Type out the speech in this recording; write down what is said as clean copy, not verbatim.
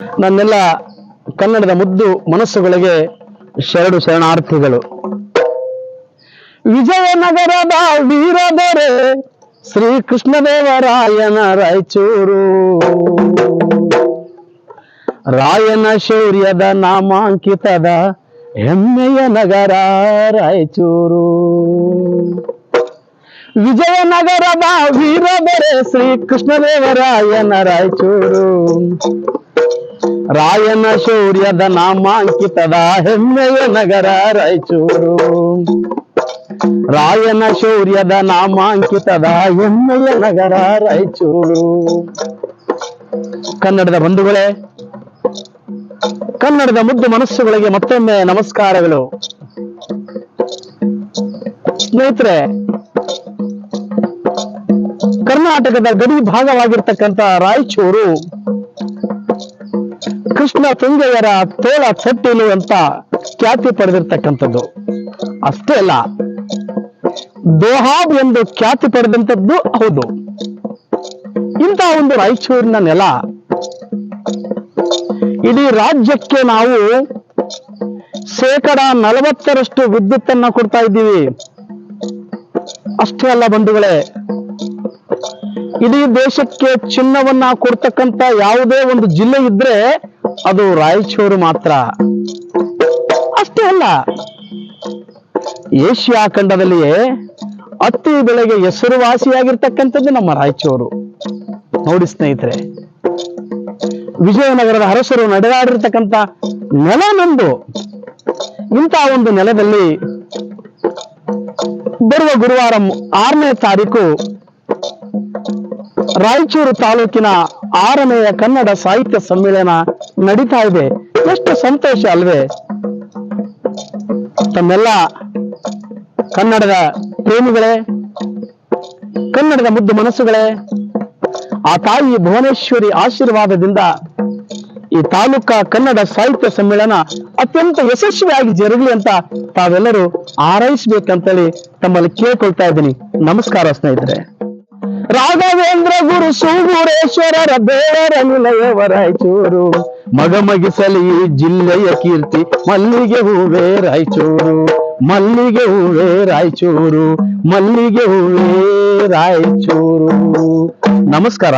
ನನ್ನೆಲ್ಲ ಕನ್ನಡದ ಮುದ್ದು ಮನಸ್ಸುಗಳಿಗೆ ಶರಣಾರ್ಥಿಗಳು. ವಿಜಯನಗರದ ವೀರದೊರೆ ಶ್ರೀ ಕೃಷ್ಣದೇವರಾಯನ ರಾಯಚೂರು, ರಾಯನ ಶೌರ್ಯದ ನಾಮಾಂಕಿತದ ಹೆಮ್ಮೆಯ ನಗರ ರಾಯಚೂರು. ವಿಜಯನಗರದ ವೀರದೊರೆ ಶ್ರೀ ಕೃಷ್ಣದೇವರಾಯನ ರಾಯಚೂರು, ರಾಯನ ಶೌರ್ಯದ ನಾಮಾಂಕಿತದ ಹೆಮ್ಮೆಯ ನಗರ ರಾಯಚೂರು, ರಾಯನ ಶೌರ್ಯದ ನಾಮಾಂಕಿತದ ಹೆಮ್ಮೆಯ ನಗರ ರಾಯಚೂರು. ಕನ್ನಡದ ಬಂಧುಗಳೇ, ಕನ್ನಡದ ಮುದ್ದು ಮನಸ್ಸುಗಳಿಗೆ ಮತ್ತೊಮ್ಮೆ ನಮಸ್ಕಾರಗಳು. ಸ್ನೇಹಿತರೆ, ಕರ್ನಾಟಕದ ಗಡಿ ಭಾಗವಾಗಿರ್ತಕ್ಕಂಥ ರಾಯಚೂರು ಕೃಷ್ಣ ತುಂಗೆಯರ ತೋಳ ಚಟ್ಟಿಲು ಅಂತ ಖ್ಯಾತಿ ಪಡೆದಿರ್ತಕ್ಕಂಥದ್ದು. ಅಷ್ಟೇ ಅಲ್ಲ, ದೋಹಾಬ್ ಎಂದು ಖ್ಯಾತಿ ಪಡೆದಂಥದ್ದು ಹೌದು. ಇಂತಹ ಒಂದು ರಾಯಚೂರಿನ ನೆಲ ಇಡೀ ರಾಜ್ಯಕ್ಕೆ ನಾವು 40% ವಿದ್ಯುತ್ತನ್ನ ಕೊಡ್ತಾ ಇದ್ದೀವಿ. ಅಷ್ಟೇ ಅಲ್ಲ ಬಂಧುಗಳೇ, ಇಡೀ ದೇಶಕ್ಕೆ ಚಿನ್ನವನ್ನ ಕೊಡ್ತಕ್ಕಂತ ಯಾವುದೇ ಒಂದು ಜಿಲ್ಲೆ ಇದ್ರೆ ಅದು ರಾಯಚೂರು ಮಾತ್ರ. ಅಷ್ಟೇ ಅಲ್ಲ, ಏಷ್ಯಾ ಖಂಡದಲ್ಲಿಯೇ ಹತ್ತಿ ಬೆಳೆಗೆ ಹೆಸರುವಾಸಿಯಾಗಿರ್ತಕ್ಕಂಥದ್ದು ನಮ್ಮ ರಾಯಚೂರು. ನೋಡಿ ಸ್ನೇಹಿತರೆ, ವಿಜಯನಗರದ ಅರಸರು ನಡೆದಾಡಿರ್ತಕ್ಕಂಥ ನೆಲ ನಮ್ದು. ಇಂತಹ ಒಂದು ನೆಲದಲ್ಲಿ ಬರುವ ಗುರುವಾರ 6ನೇ ತಾರೀಕು ರಾಯಚೂರು ತಾಲೂಕಿನ 6ನೆಯ ಕನ್ನಡ ಸಾಹಿತ್ಯ ಸಮ್ಮೇಳನ ನಡೀತಾ ಇದೆ. ಎಷ್ಟು ಸಂತೋಷ ಅಲ್ವೇ? ತಮ್ಮೆಲ್ಲ ಕನ್ನಡದ ಪ್ರೇಮಿಗಳೇ, ಕನ್ನಡದ ಮುದ್ದು ಮನಸ್ಸುಗಳೇ, ಆ ತಾಯಿ ಭುವನೇಶ್ವರಿ ಆಶೀರ್ವಾದದಿಂದ ಈ ತಾಲೂಕಾ ಕನ್ನಡ ಸಾಹಿತ್ಯ ಸಮ್ಮೇಳನ ಅತ್ಯಂತ ಯಶಸ್ವಿಯಾಗಿ ಜರುಗಲಿ ಅಂತ ತಾವೆಲ್ಲರೂ ಹಾರೈಸಬೇಕಂತೇಳಿ ತಮ್ಮಲ್ಲಿ ಕೇಳ್ಕೊಳ್ತಾ ಇದ್ದೀನಿ. ನಮಸ್ಕಾರ ಸ್ನೇಹಿತರೆ. ರಾಘವೇಂದ್ರ ಗುರು ಸೂಗೂರೇಶ್ವರರ ಬೇಡರ ನಿಲಯವ ರಾಯಚೂರು, ಮಗಮಗಿಸಲಿ ಜಿಲ್ಲೆಯ ಕೀರ್ತಿ ಮಲ್ಲಿಗೆ ಹೂವೇ ರಾಯಚೂರು, ಮಲ್ಲಿಗೆ ಹೂವೇ ರಾಯಚೂರು, ಮಲ್ಲಿಗೆ ಹೂವೇ ರಾಯಚೂರು. ನಮಸ್ಕಾರ.